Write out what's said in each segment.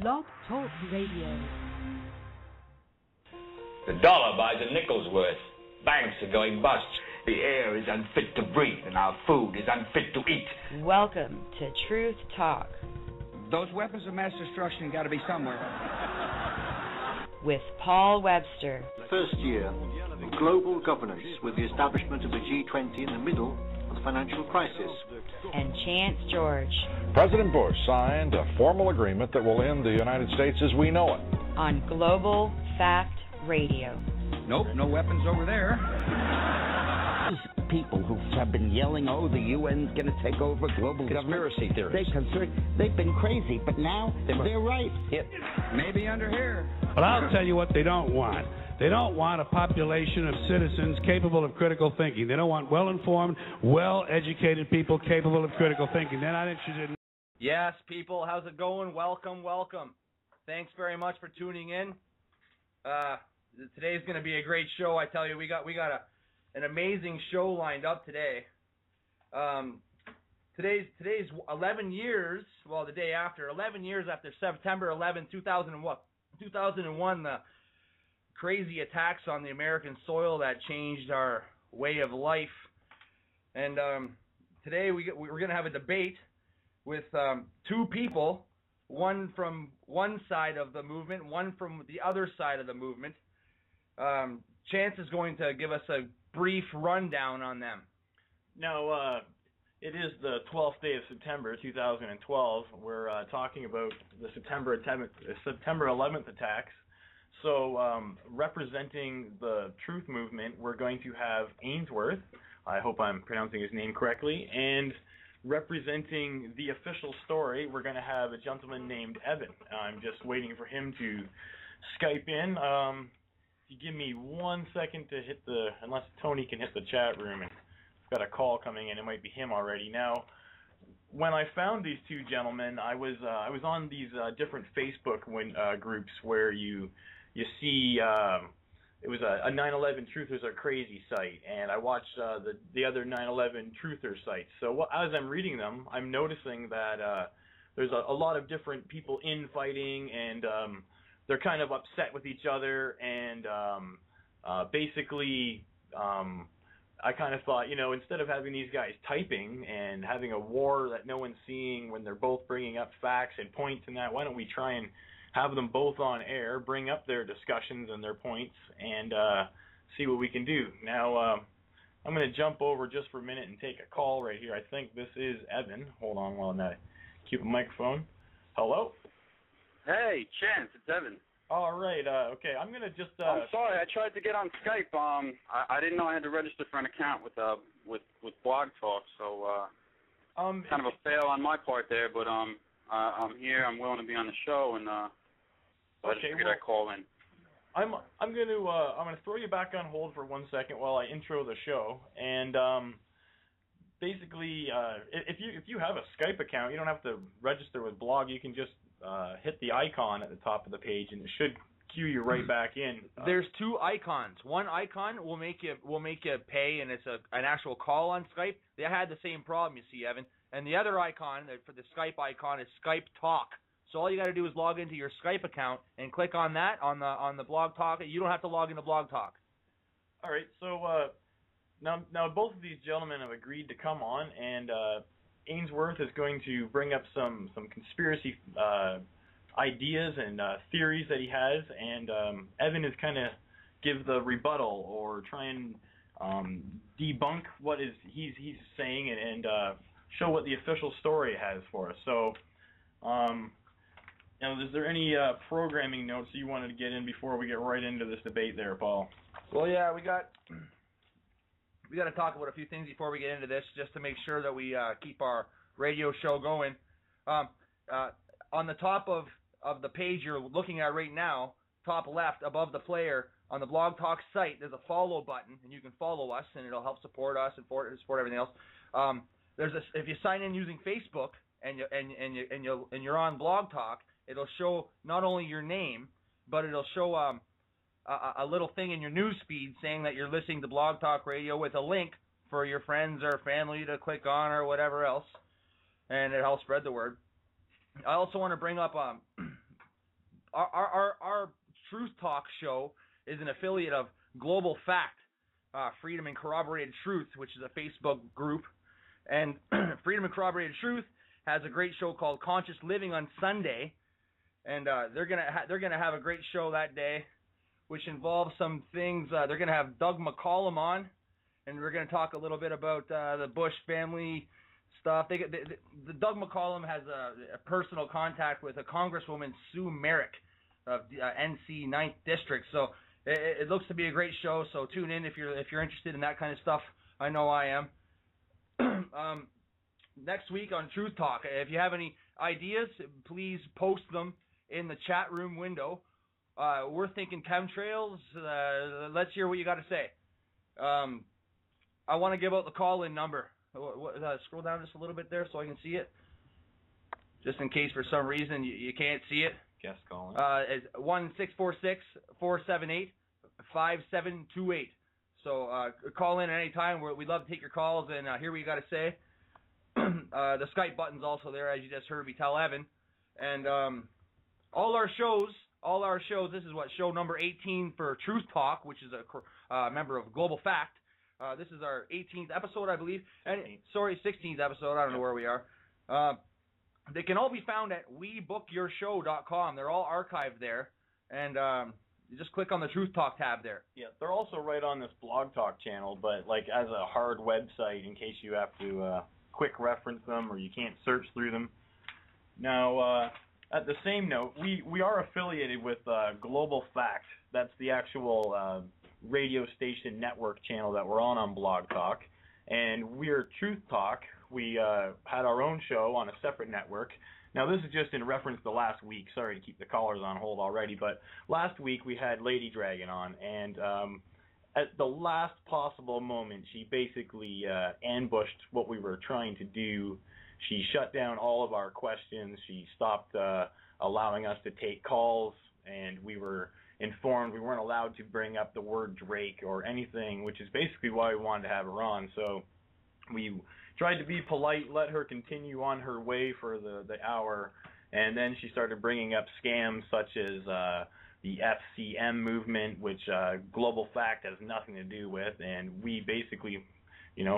Blog Talk Radio. The dollar buys a nickel's worth. Banks are going bust. The air is unfit to breathe, and our food is unfit to eat. Welcome to Truth Talk. Those weapons of mass destruction got to be somewhere. With Paul Webster. First year, global governance with the establishment of the G20 in the middle of the financial crisis. And Chance George. President Bush signed a formal agreement that will end the United States as we know it. On Global F.A.C.T Radio. Nope, no weapons over there. People who have been yelling, oh, the UN's going to take over global conspiracy theories. They've been crazy, but now they're right. Maybe under here. But I'll tell you what they don't want. They don't want a population of citizens capable of critical thinking. They don't want well-informed, well-educated people capable of critical thinking. They're not interested in... Yes, people, how's it going? Welcome, welcome. Thanks very much for tuning in. Today's going to be a great show. I tell you, we got an amazing show lined up today. Today's 11 years, well, the day after, 11 years after September 11, 2001, the crazy attacks on the American soil that changed our way of life. And today we're going to have a debate with two people, one from one side of the movement, one from the other side of the movement. Chance is going to give us a brief rundown on them. Now, it is the 12th day of September 2012. We're talking about the September 11th attacks. So, representing the Truth Movement, we're going to have Ainsworth. I hope I'm pronouncing his name correctly. And representing the official story, we're going to have a gentleman named Evan. I'm just waiting for him to Skype in. If you give me 1 second to hit unless Tony can hit the chat room, and I've got a call coming in, it might be him already. Now, when I found these two gentlemen, I was on these different Facebook groups where you see it was a 9/11 Truthers Are Crazy site, and I watched the other 9/11 Truther sites. So as I'm reading them, I'm noticing that there's a lot of different people infighting, and they're kind of upset with each other, and basically I kind of thought, instead of having these guys typing and having a war that no one's seeing when they're both bringing up facts and points and that, why don't we try and have them both on air, bring up their discussions and their points, and see what we can do. Now, I'm going to jump over just for a minute and take a call right here. I think this is Evan. Hold on while I keep a microphone. Hello? Hey, Chance, it's Evan. All right, okay, I'm going to just... I'm sorry, I tried to get on Skype. I didn't know I had to register for an account with Blog Talk, so kind of a fail on my part there, but I'm here, I'm willing to be on the show, and so I just figured I'd call in. I'm going to throw you back on hold for 1 second while I intro the show, and basically, if you have a Skype account, you don't have to register with Blog. You can just hit the icon at the top of the page, and it should cue you right back in. There's two icons. One icon will make you pay, and it's an actual call on Skype. They had the same problem, you see, Evan. And the other icon for the Skype icon is Skype Talk. So all you got to do is log into your Skype account and click on that on the Blog Talk. You don't have to log into Blog Talk. All right. So now both of these gentlemen have agreed to come on, and Ainsworth is going to bring up some conspiracy ideas and theories that he has, and Evan is kind of give the rebuttal or try and debunk what he's saying and show what the official story has for us. So, is there any programming notes you wanted to get in before we get right into this debate there, Paul? Well, yeah, we got to talk about a few things before we get into this, just to make sure that we keep our radio show going. On the top of the page you're looking at right now, top left above the player on the Blog Talk site, there's a follow button, and you can follow us, and it'll help support us and support everything else. If you sign in using Facebook and you're on Blog Talk, it'll show not only your name, but it'll show a little thing in your news feed saying that you're listening to Blog Talk Radio with a link for your friends or family to click on or whatever else, and it helps spread the word. I also want to bring up our Truth Talk show is an affiliate of Global F.A.C.T, Freedom and Corroborated Truth, which is a Facebook group. And Freedom and Corroborated Truth has a great show called Conscious Living on Sunday, and they're gonna have a great show that day, which involves some things. They're gonna have Doug McCollum on, and we're gonna talk a little bit about the Bush family stuff. The Doug McCollum has a personal contact with a Congresswoman, Sue Merrick of NC 9th District. So it looks to be a great show. So tune in if you're interested in that kind of stuff. I know I am. Next week on Truth Talk, if you have any ideas, please post them in the chat room window. We're thinking chemtrails. Let's hear what you got to say. I want to give out the call-in number. Scroll down just a little bit there so I can see it, just in case for some reason you can't see it. Guest calling. It's 1-646-478-5728. So call in at any time. We'd love to take your calls and hear what you got to say. The Skype button's also there, as you just heard me tell Evan. And all our shows, this is show number 18 for Truth Talk, which is a member of Global F.A.C.T. This is our 18th episode, I believe. 16th episode. I don't know where we are. They can all be found at WeBookYourShow.com. They're all archived there. And you just click on the Truth Talk tab there. Yeah, they're also right on this Blog Talk channel, but like as a hard website in case you have to quick reference them or you can't search through them. Now, at the same note, we are affiliated with Global F.A.C.T. That's the actual radio station network channel that we're on Blog Talk. And we're Truth Talk. We had our own show on a separate network. Now, this is just in reference to last week. Sorry to keep the callers on hold already, but last week we had Lady Dragon on, and at the last possible moment, she basically ambushed what we were trying to do. She shut down all of our questions. She stopped allowing us to take calls, and we were informed we weren't allowed to bring up the word Drake or anything, which is basically why we wanted to have her on. So we tried to be polite, let her continue on her way for the hour, and then she started bringing up scams such as the FCM movement, which Global F.A.C.T. has nothing to do with, and we basically,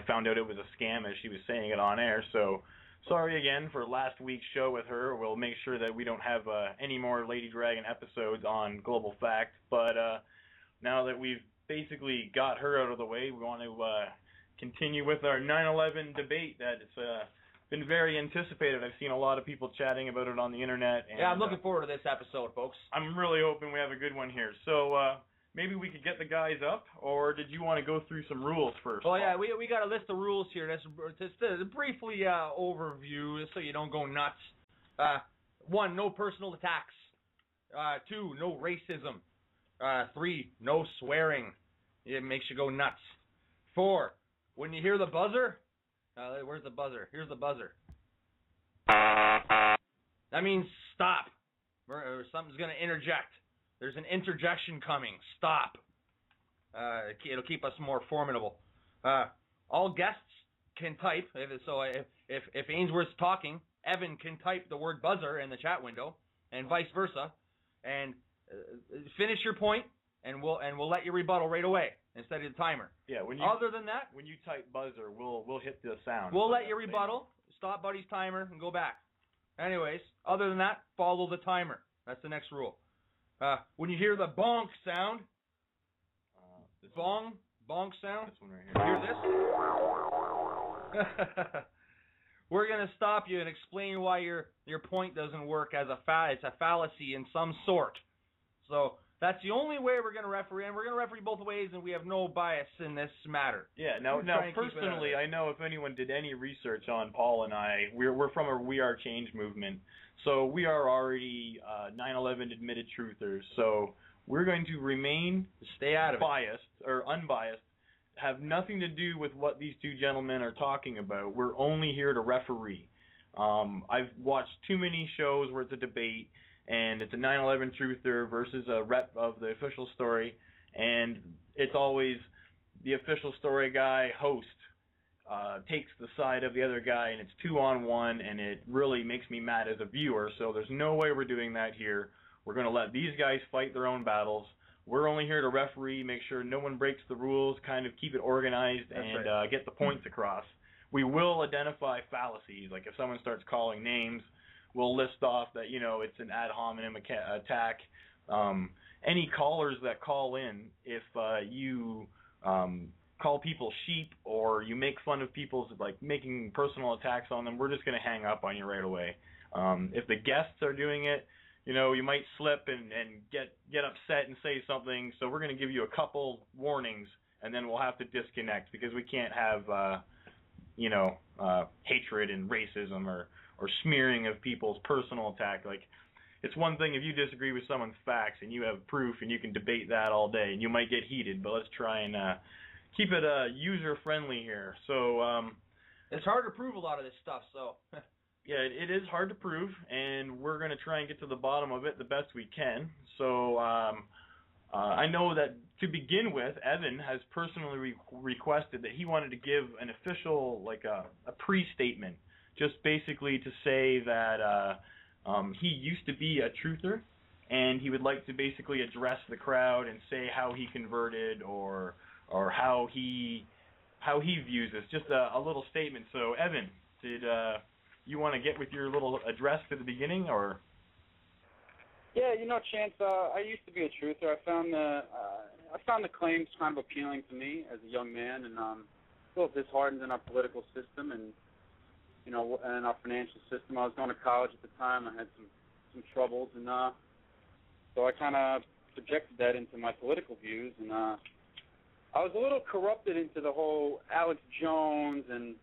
found out it was a scam as she was saying it on air. So sorry again for last week's show with her. We'll make sure that we don't have any more Lady Dragon episodes on Global F.A.C.T. But now that we've basically got her out of the way, we want to continue with our 9/11 debate that it's been very anticipated. I've seen a lot of people chatting about it on the internet. And, yeah, I'm looking forward to this episode, folks. I'm really hoping we have a good one here. So maybe we could get the guys up, or did you want to go through some rules first? Oh, yeah, we got a list of rules here. Just to briefly overview so you don't go nuts. 1, no personal attacks. 2, no racism. 3, no swearing. It makes you go nuts. 4, when you hear the buzzer, where's the buzzer? Here's the buzzer. That means stop. Or something's going to interject. There's an interjection coming. Stop. It'll keep us more formidable. All guests can type. If Ainsworth's talking, Evan can type the word buzzer in the chat window, and vice versa. And finish your point, and we'll let you rebuttal right away instead of the timer. Yeah. Other than that, when you type buzzer, we'll hit the sound. We'll let you rebuttal, stop Buddy's timer, and go back. Anyways, other than that, follow the timer. That's the next rule. When you hear the bonk sound, bonk sound. This one right here. Hear this? We're gonna stop you and explain why your point doesn't work as it's a fallacy in some sort. So that's the only way we're gonna referee, and we're gonna referee both ways, and we have no bias in this matter. Yeah. Now personally, I know if anyone did any research on Paul and I, we're from a WeAreChange movement. So we are already 9/11 admitted truthers. So we're going to remain biased or unbiased, have nothing to do with what these two gentlemen are talking about. We're only here to referee. I've watched too many shows where it's a debate and it's a 9/11 truther versus a rep of the official story, and it's always the official story guy, host, takes the side of the other guy, and it's 2-on-1, and it really makes me mad as a viewer. So there's no way we're doing that here. We're going to let these guys fight their own battles. We're only here to referee, make sure no one breaks the rules, kind of keep it organized, and get the points across. We will identify fallacies. Like if someone starts calling names, we'll list off that, it's an ad hominem attack. Any callers that call in, if you call people sheep or you make fun of people's, like making personal attacks on them, we're just going to hang up on you right away. If the guests are doing it, you might slip and get upset and say something, so we're going to give you a couple warnings, and then we'll have to disconnect because we can't have, hatred and racism or smearing of people's personal attack. Like, it's one thing if you disagree with someone's facts and you have proof and you can debate that all day, and you might get heated, but let's try and keep it user-friendly here. So it's hard to prove a lot of this stuff, so... Yeah, it is hard to prove, and we're going to try and get to the bottom of it the best we can. So I know that to begin with, Evan has personally requested that he wanted to give an official, like a pre-statement, just basically to say that he used to be a truther, and he would like to basically address the crowd and say how he converted or how he views this. Just a little statement. So, Evan, did you want to get with your little address to the beginning, or? Yeah, Chance, I used to be a truther. I found the claims kind of appealing to me as a young man, and feel disheartened in our political system and and our financial system. I was going to college at the time. I had some troubles, and so I kind of projected that into my political views, and I was a little corrupted into the whole Alex Jones and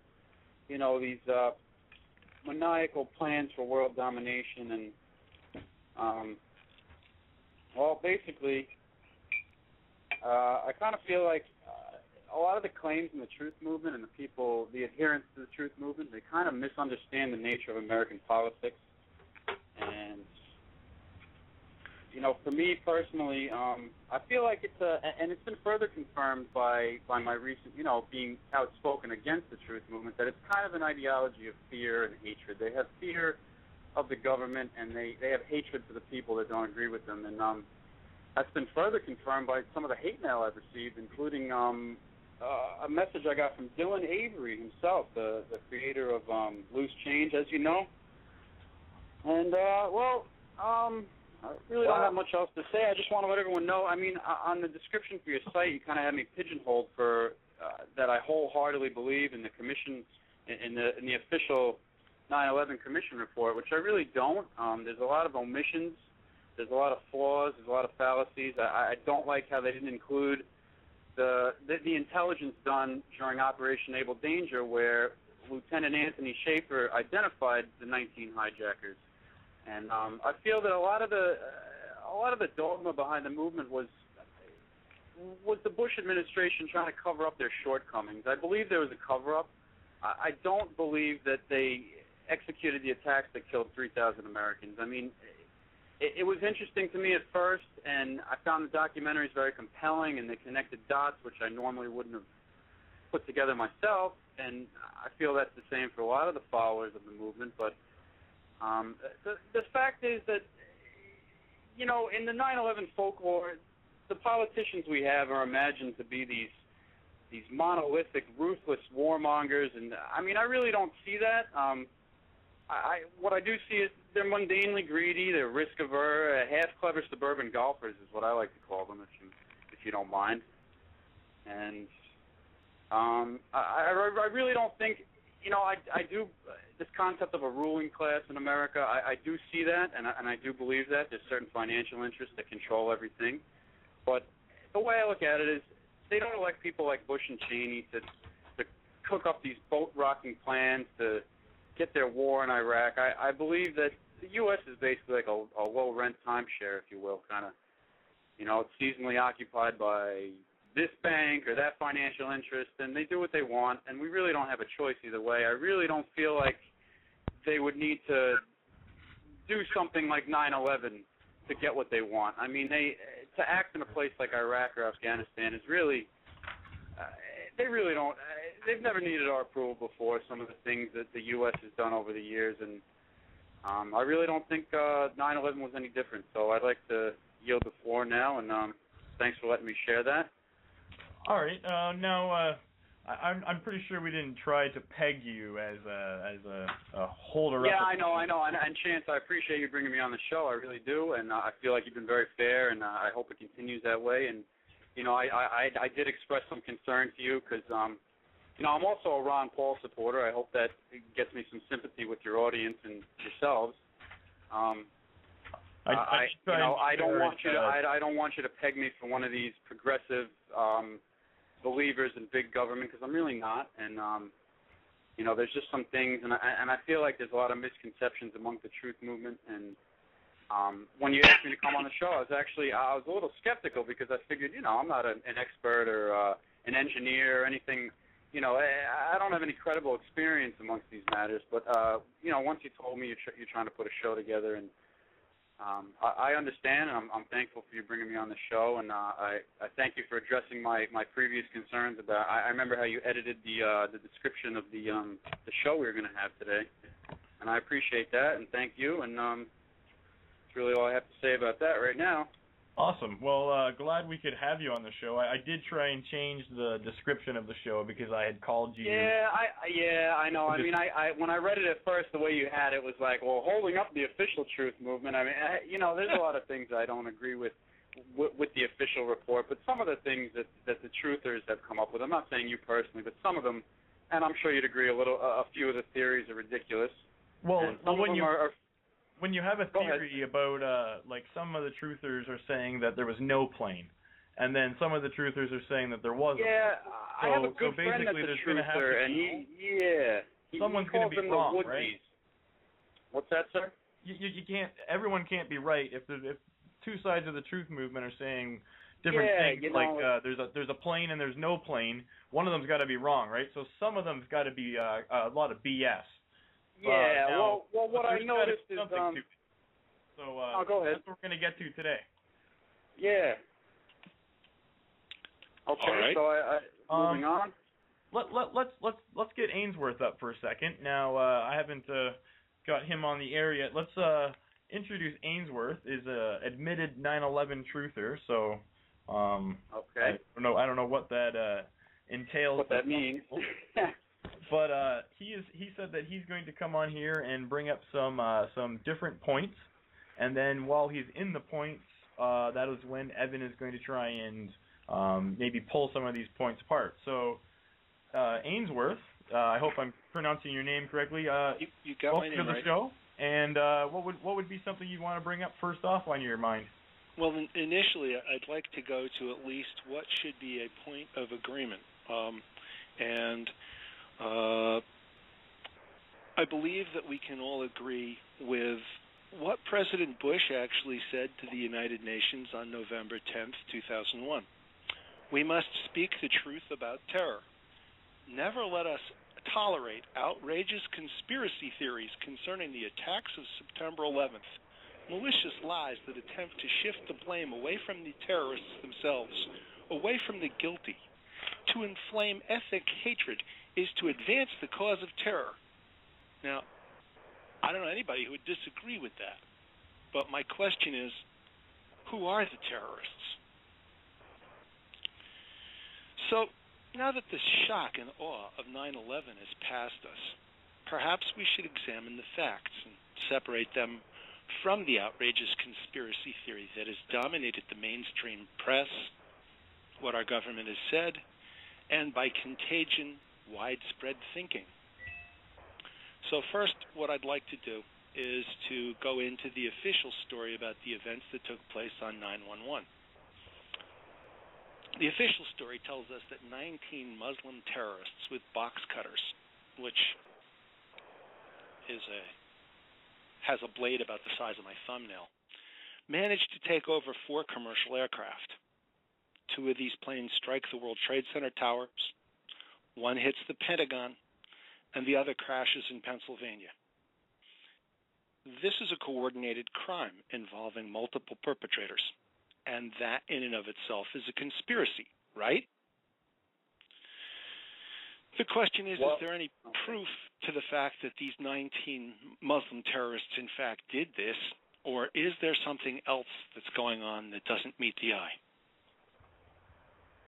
these maniacal plans for world domination, and basically I kind of feel like a lot of the claims in the truth movement and the adherents to the truth movement, they kind of misunderstand the nature of American politics. And for me personally, I feel like and it's been further confirmed by my recent, being outspoken against the truth movement, that it's kind of an ideology of fear and hatred. They have fear of the government, and they have hatred for the people that don't agree with them. And that's been further confirmed by some of the hate mail I've received, including a message I got from Dylan Avery himself, the creator of Loose Change, as you know. And, I really don't have much else to say. I just want to let everyone know. I mean, on the description for your site, you kind of had me pigeonholed for that I wholeheartedly believe in the commission, in the official 9/11 commission report, which I really don't. There's a lot of omissions. There's a lot of flaws. There's a lot of fallacies. I don't like how they didn't include the intelligence done during Operation Able Danger, where Lieutenant Anthony Schaefer identified the 19 hijackers. And I feel that a lot of the dogma behind the movement was the Bush administration trying to cover up their shortcomings. I believe there was a cover-up. I don't believe that they executed the attacks that killed 3,000 Americans. I mean, it was interesting to me at first, and I found the documentaries very compelling, and they connected dots, which I normally wouldn't have put together myself. And I feel that's the same for a lot of the followers of the movement, but the fact is that, in the 9/11 folklore, the politicians we have are imagined to be these monolithic, ruthless warmongers, and I mean, I really don't see that. What I do see is they're mundanely greedy, they're risk-averse, half-clever suburban golfers is what I like to call them, if you don't mind. And I really don't think, I do, this concept of a ruling class in America, I do see that, and I do believe that. There's certain financial interests that control everything. But the way I look at it is they don't elect people like Bush and Cheney to cook up these boat-rocking plans to get their war in Iraq. I believe that the U.S. is basically like a low-rent timeshare, if you will, kind of. It's seasonally occupied by this bank or that financial interest, and they do what they want, and we really don't have a choice either way. I really don't feel like they would need to do something like 9/11 to get what they want. I mean, to act in a place like Iraq or Afghanistan is really, they really don't, they've never needed our approval before, some of the things that the U.S. has done over the years, and I really don't think 9/11 was any different. So I'd like to yield the floor now, and thanks for letting me share that. All right. Now, I'm pretty sure we didn't try to peg you as a holder. Yeah, up. I know. And Chance, I appreciate you bringing me on the show. I really do, and I feel like you've been very fair, and I hope it continues that way. And I did express some concern to you because I'm also a Ron Paul supporter. I hope that gets me some sympathy with your audience and yourselves. I don't want you to peg me for one of these progressive believers in big government, because I'm really not. And there's just some things, and I feel like there's a lot of misconceptions among the truth movement. And when you asked me to come on the show, I was a little skeptical, because I figured, I'm not an expert or an engineer or anything. I don't have any credible experience amongst these matters. But once you told me you're trying to put a show together, and I understand, and I'm thankful for you bringing me on the show, and I thank you for addressing my previous concerns about. I remember how you edited the description of the show we were going to have today, and I appreciate that, and thank you, and that's really all I have to say about that right now. Awesome. Well, glad we could have you on the show. I did try and change the description of the show because I had called you. Yeah, I know. I mean, when I read it at first, the way you had it was like, well, holding up the official truth movement. I mean, there's a lot of things I don't agree with the official report, but some of the things that the truthers have come up with, I'm not saying you personally, but some of them, and I'm sure you'd agree, a few of the theories are ridiculous. Well, when you have a Go theory ahead. about, some of the truthers are saying that there was no plane, and then some of the truthers are saying that there was. Yeah, so, I have a good friend that's a truther, and someone's going to be wrong, right? What's that, sir? You can't. Everyone can't be right. If two sides of the truth movement are saying different things, there's a plane and there's no plane, one of them's got to be wrong, right? So some of them's got to be a lot of BS. Yeah, now, well, what I noticed is, go ahead. That's what we're going to get to today. Yeah. Okay, all right. So moving on. Let's get Ainsworth up for a second. Now, I haven't got him on the air yet. Let's introduce Ainsworth. Is a admitted 9/11 truther. So, okay. I don't know what that entails. What that means. But he said that he's going to come on here and bring up some different points, and then while he's in the points, that is when Evan is going to try and maybe pull some of these points apart. So, Ainsworth, I hope I'm pronouncing your name correctly. You got my name right. Welcome to the show. And what would be something you'd want to bring up first off on your mind? Well, initially, I'd like to go to at least what should be a point of agreement, I believe that we can all agree with what President Bush actually said to the United Nations on November 10th, 2001. We must speak the truth about terror. Never let us tolerate outrageous conspiracy theories concerning the attacks of September 11th, malicious lies that attempt to shift the blame away from the terrorists themselves, away from the guilty. To inflame ethnic hatred is to advance the cause of terror. Now, I don't know anybody who would disagree with that, but my question is, who are the terrorists? So, now that the shock and awe of 9/11 has passed us, perhaps we should examine the facts and separate them from the outrageous conspiracy theory that has dominated the mainstream press, what our government has said, and by contagion, widespread thinking. So first, what I'd like to do is to go into the official story about the events that took place on 9/11. The official story tells us that 19 Muslim terrorists with box cutters, which has a blade about the size of my thumbnail, managed to take over 4 commercial aircraft. 2 of these planes strike the World Trade Center towers, 1 hits the Pentagon, and the other crashes in Pennsylvania. This is a coordinated crime involving multiple perpetrators, and that in and of itself is a conspiracy, right? The question is there any proof to the fact that these 19 Muslim terrorists in fact did this, or is there something else that's going on that doesn't meet the eye?